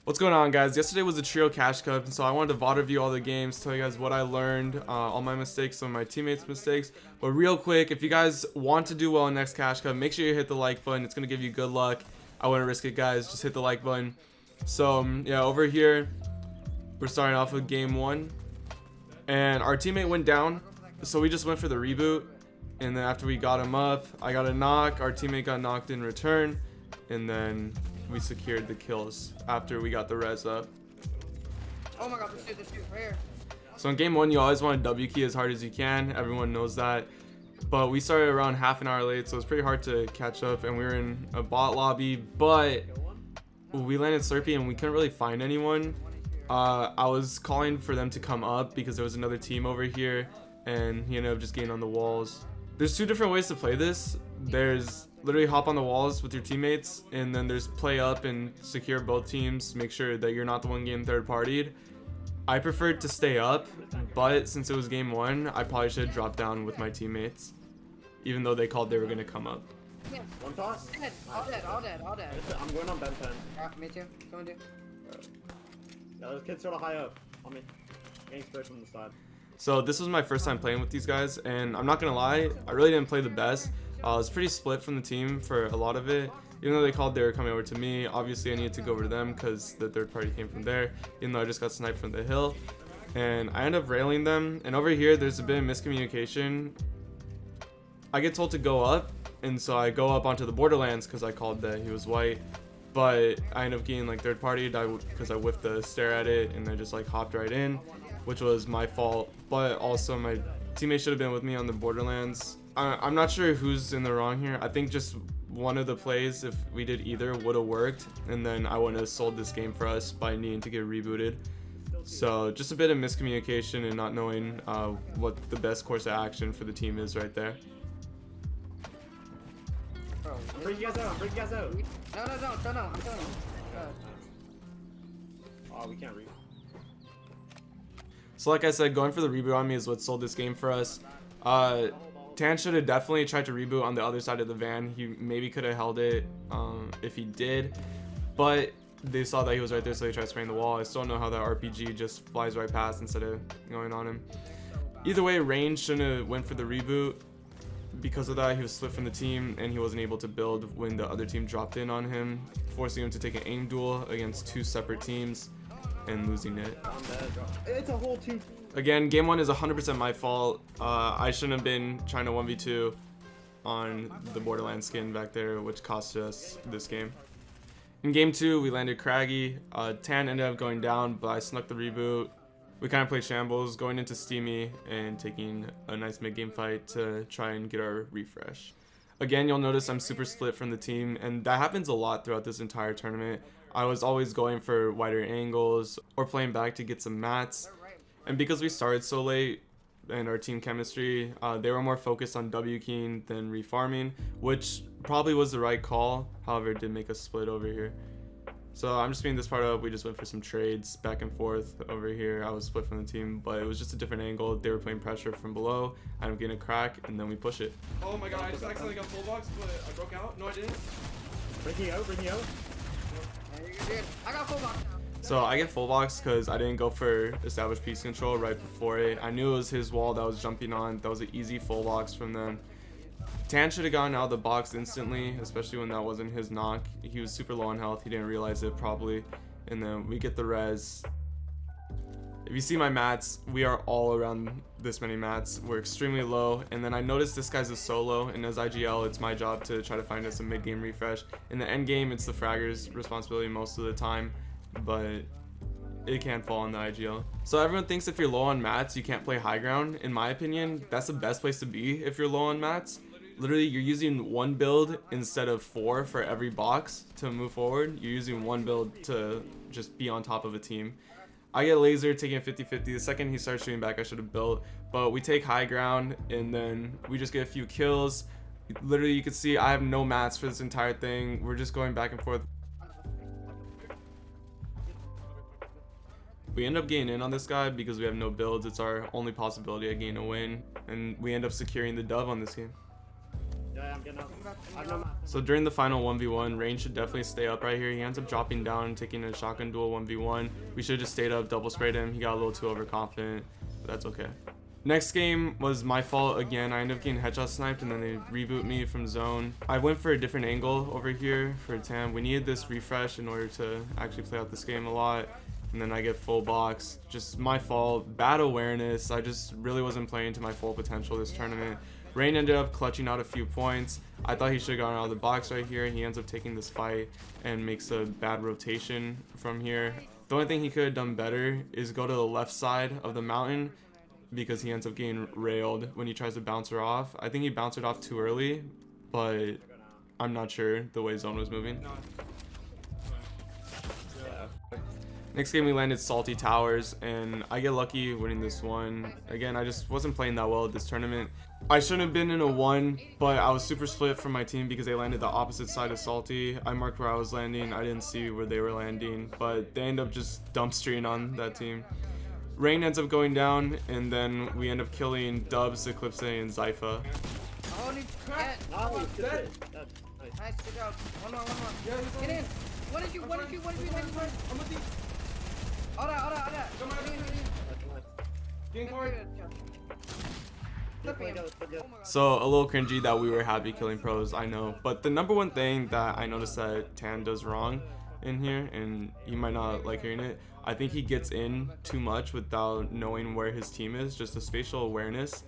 What's going on, guys? Yesterday was the Trio Cash Cup, and so I wanted to VOD review all the games, tell you guys what I learned, all my mistakes, some of my teammates' mistakes. But real quick, if you guys want to do well in next Cash Cup, make sure you hit the like button. It's going to give you good luck. I wouldn't risk it, guys. Just hit the like button. So, yeah, over here, we're starting off with game 1. And our teammate went down, so we just went for the reboot. And then after we got him up, I got a knock. Our teammate got knocked in return. And then we secured the kills after we got the res up. Oh my god, this dude right here. So in game 1, you always want to W key as hard as you can. Everyone knows that. But we started around half an hour late, so it's pretty hard to catch up. And we were in a bot lobby, but we landed Slurpee and we couldn't really find anyone. I was calling for them to come up because there was another team over here, and he ended up just getting on the walls. There's two different ways to play this. There's literally hop on the walls with your teammates, and then there's play up and secure both teams, make sure that you're not the one getting third partied. I preferred to stay up, but since it was game 1, I probably should have dropped down with my teammates, even though they called they were going to come up. Yeah. One toss? Dead. All dead. I'm going on BenPen. Me too. Come on, dude. Yeah, this kid's sort of high up on me. Getting sprayed from the side. So this was my first time playing with these guys, and I'm not gonna lie, I really didn't play the best. I was pretty split from the team for a lot of it. Even though they called they were coming over to me, obviously I needed to go over to them because the third party came from there, even though I just got sniped from the hill. And I end up railing them, and over here there's a bit of miscommunication. I get told to go up, and so I go up onto the borderlands because I called that he was white. But I end up getting like third partied because I whiffed the stare at it, and I just like hopped right in, which was my fault. But also my teammate should have been with me on the borderlands. I'm not sure who's in the wrong here. I think just one of the plays, if we did either, would have worked, and then I wouldn't have sold this game for us by needing to get rebooted. So just a bit of miscommunication and not knowing what the best course of action for the team is right there. Bro, Bring you guys out. Bring you guys out. No, I'm telling you. Oh, we can't read. So like I said, going for the reboot on me is what sold this game for us. Tan should have definitely tried to reboot on the other side of the van. He maybe could have held it if he did, but they saw that he was right there, so they tried spraying the wall. I still don't know how that RPG just flies right past instead of going on him. Either way, Rain shouldn't have went for the reboot. Because of that, he was split from the team, and he wasn't able to build when the other team dropped in on him, forcing him to take an aim duel against 2 separate teams and losing it. I'm dead, bro. It's a whole team. Again, game 1 is 100% my fault. I shouldn't have been trying to 1v2 on the Borderlands skin back there, which cost us this game. In game 2, we landed Craggy. Tan ended up going down, but I snuck the reboot. We kind of played shambles, going into Steamy and taking a nice mid-game fight to try and get our refresh. Again, you'll notice I'm super split from the team, and that happens a lot throughout this entire tournament. I was always going for wider angles or playing back to get some mats. And because we started so late and our team chemistry, they were more focused on W keying than refarming, which probably was the right call. However, it did make us split over here. So I'm just speeding this part up. We just went for some trades back and forth over here. I was split from the team, but it was just a different angle. They were playing pressure from below. I'm getting a crack, and then we push it. Oh my god, I just accidentally got full box, but I broke out. No, I didn't. Bring you out. I got full box now. So I get full box because I didn't go for established piece control right before it. I knew it was his wall that I was jumping on. That was an easy full box from them. Tan should have gotten out of the box instantly, especially when that wasn't his knock. He was super low on health. He didn't realize it probably. And then we get the res. If you see my mats, we are all around this many mats. We're extremely low. And then I noticed this guy's a solo, and as IGL, it's my job to try to find us a mid-game refresh. In the end game, it's the fragger's responsibility most of the time, but it can fall on the IGL. So everyone thinks if you're low on mats, you can't play high ground. In my opinion, that's the best place to be if you're low on mats. Literally, you're using 1 build instead of 4 for every box to move forward. You're using 1 build to just be on top of a team. I get laser taking a 50-50. The second he starts shooting back, I should have built. But we take high ground, and then we just get a few kills. Literally, you can see I have no mats for this entire thing. We're just going back and forth. We end up getting in on this guy because we have no builds. It's our only possibility of getting a win, and we end up securing the dub on this game. Yeah, I'm getting out. I have no map. So during the final 1v1, Rain should definitely stay up right here. He ends up dropping down and taking a shotgun duel 1v1. We should have just stayed up, double sprayed him. He got a little too overconfident, but that's okay. Next game was my fault again. I ended up getting headshot sniped and then they reboot me from zone. I went for a different angle over here for Tam. We needed this refresh in order to actually play out this game a lot. And then I get full box. Just my fault. Bad awareness. I just really wasn't playing to my full potential this tournament. Rain ended up clutching out a few points. I thought he should have gotten out of the box right here. He ends up taking this fight and makes a bad rotation from here. The only thing he could have done better is go to the left side of the mountain, because he ends up getting railed when he tries to bounce her off. I think he bounced it off too early, but I'm not sure the way zone was moving. Next game we landed Salty Towers, and I get lucky winning this one. Again, I just wasn't playing that well at this tournament. I shouldn't have been in a 1, but I was super split from my team because they landed the opposite side of Salty. I marked where I was landing. I didn't see where they were landing, but they end up just dumpstering on that team. Rain ends up going down, and then we end up killing Dubs, Eclipse, and Zypha. Holy crap! Nice, good Nice, shit. good job. One more. Get in. What did you? I'm with you. All right. Come on, Getting in. So a little cringy that we were happy killing pros, I know. But the number one thing that I noticed that Tan does wrong in here, and you might not like hearing it, I think he gets in too much without knowing where his team is. Just a spatial awareness.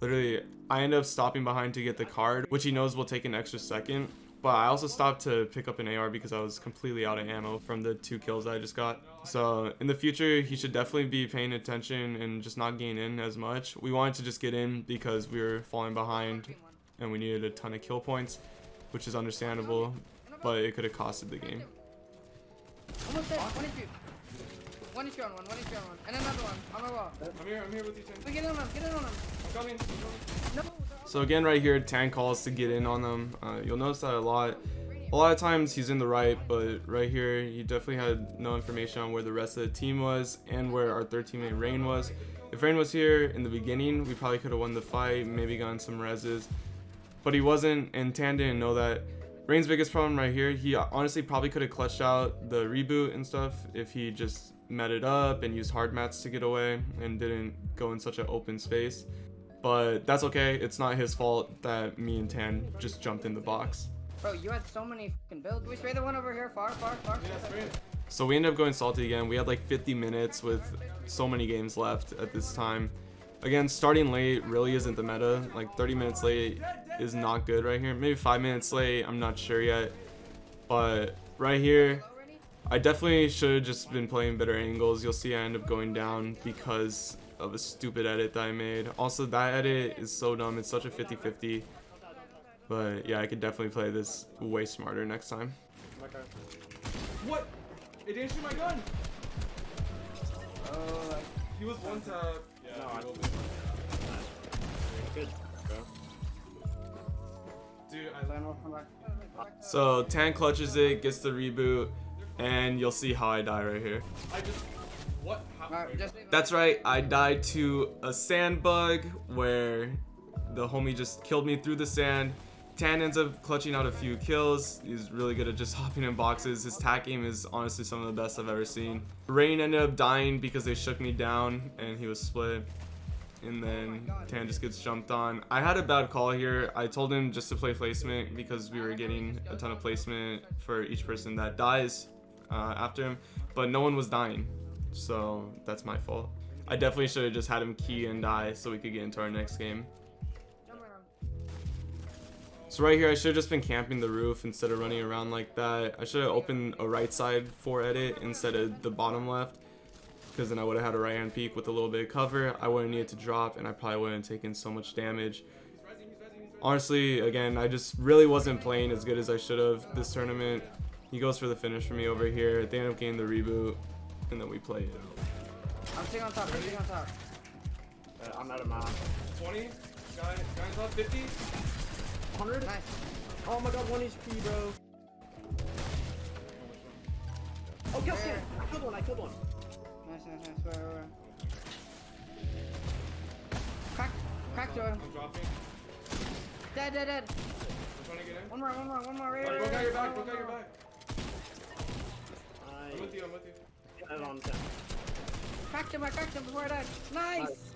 Literally, I end up stopping behind to get the card, which he knows will take an extra second. But I also stopped to pick up an AR because I was completely out of ammo from the 2 kills I just got. So in the future, he should definitely be paying attention and just not getting in as much. We wanted to just get in because we were falling behind and we needed a ton of kill points, which is understandable, but it could have costed the game. Almost dead. One issue on one. And another one. On my wall. I'm here with you, Tan. Get in on him. I'm coming. No. So again, right here, Tan calls to get in on them. You'll notice that a lot. A lot of times he's in the right, but right here, he definitely had no information on where the rest of the team was and where our third teammate Rain was. If Rain was here in the beginning, we probably could have won the fight, maybe gotten some reses. But he wasn't, and Tan didn't know that. Rain's biggest problem right here, he honestly probably could have clutched out the reboot and stuff if he just met it up and used hard mats to get away and didn't go in such an open space. But that's okay. It's not his fault that me and Tan just jumped in the box. Bro, you had so many fucking builds. We spray the one over here, far. So we ended up going Salty again. We had like 50 minutes with so many games left at this time. Again, starting late really isn't the meta. Like 30 minutes late is not good right here. Maybe 5 minutes late, I'm not sure yet. But right here, I definitely should have just been playing better angles. You'll see I end up going down because of a stupid edit that I made. Also, that edit is so dumb. It's such a 50-50. But yeah, I could definitely play this way smarter next time. What? It didn't shoot my gun! He was one tap. Yeah, no, Good. Dude, so Tan clutches it, gets the reboot, and you'll see how I die right here. That's right, I died to a sand bug where the homie just killed me through the sand. Tan ends up clutching out a few kills. He's really good at just hopping in boxes. His tack aim is honestly some of the best I've ever seen. Rain ended up dying because they shook me down and he was split. And then Tan just gets jumped on. I had a bad call here. I told him just to play placement because we were getting a ton of placement for each person that dies after him, but no one was dying, so that's my fault. I definitely should have just had him key and die so we could get into our next game. So right here, I should have just been camping the roof instead of running around like that. I should have opened a right side for edit instead of the bottom left, because then I would have had a right hand peek with a little bit of cover. I wouldn't need to drop, and I probably wouldn't have taken so much damage. Honestly, again, I just really wasn't playing as good as I should have this tournament. He goes for the finish for me over here. They end up getting the reboot, and then we play it. I'm sitting on top. I'm out of mine. 20? Guys up 50? 100? Nice. Oh my god, 1 HP, bro. Oh, kill scan. I killed one. Nice. Where? Crack, Jordan. I'm dropping. Dead. Trying to get in. One more, right, Broke out your back, broke out your more. back. I'm with you, I'm with you. I'm on 10. Cracked him before I died. Nice!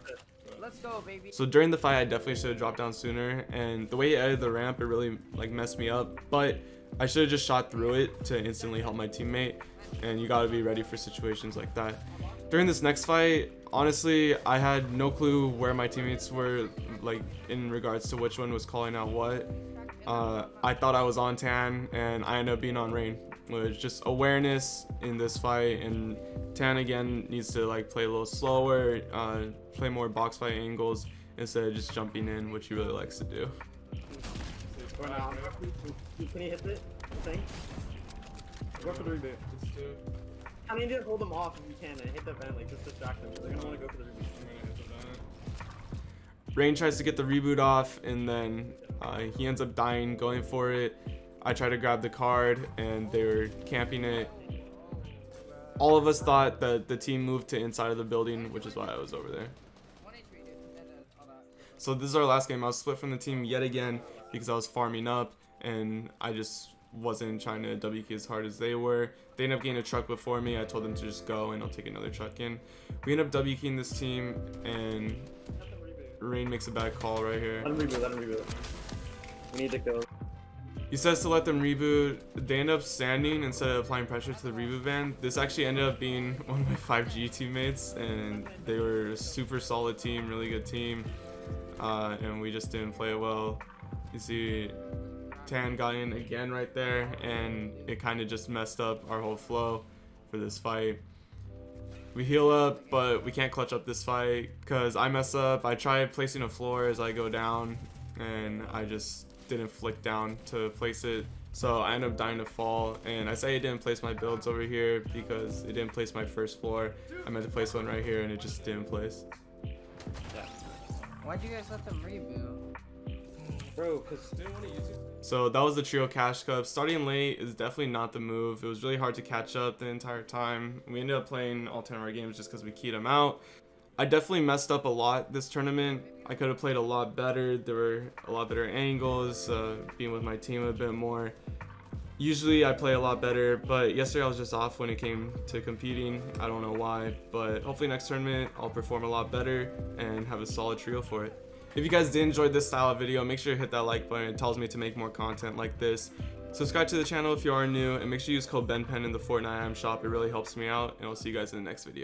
Let's go, baby. So during the fight, I definitely should have dropped down sooner, and the way he edited the ramp, it really like messed me up. But I should have just shot through it to instantly help my teammate, and you gotta be ready for situations like that. During this next fight, honestly, I had no clue where my teammates were, like in regards to which one was calling out what. I thought I was on Tan, and I ended up being on Rain. With just awareness in this fight, and Tan again needs to like play a little slower, play more box fight angles instead of just jumping in, which he really likes to do. Can you hit it? Thing? Go for the reboot. I need to hold them off if you can and hit the vent, like just distract them. They're gonna want to go for the reboot. Rain tries to get the reboot off, and then he ends up dying going for it. I tried to grab the card, and they were camping it. All of us thought that the team moved to inside of the building, which is why I was over there. So this is our last game. I was split from the team yet again because I was farming up, and I just wasn't trying to W key as hard as they were. They ended up getting a truck before me. I told them to just go, and I'll take another truck in. We end up W keying this team, and Rain makes a bad call right here. Let him reboot. We need to go. He says to let them reboot. They end up standing instead of applying pressure to the reboot van. This actually ended up being one of my 5G teammates, and they were a super solid team, really good team, and we just didn't play it well. You see Tan got in again right there, and it kind of just messed up our whole flow for this fight. We heal up, but we can't clutch up this fight because I mess up. I try placing a floor as I go down, and I just didn't flick down to place it, so I ended up dying to fall. And I say it didn't place my builds over here because it didn't place my first floor. I meant to place one right here, and it just didn't place. Yeah. Why'd you guys let them reboot? Bro, cause So that was the trio cash cup. Starting late is definitely not the move. It was really hard to catch up the entire time. We ended up playing all 10 of our games just because we keyed them out. I definitely messed up a lot this tournament. I could have played a lot better. There were a lot better angles, being with my team a bit more. Usually I play a lot better, but yesterday I was just off when it came to competing. I don't know why, but hopefully next tournament I'll perform a lot better and have a solid trio for it. If you guys did enjoy this style of video, make sure to hit that like button. It tells me to make more content like this. Subscribe to the channel if you are new, and make sure you use code BenPen in the Fortnite item shop. It really helps me out, and I'll see you guys in the next video.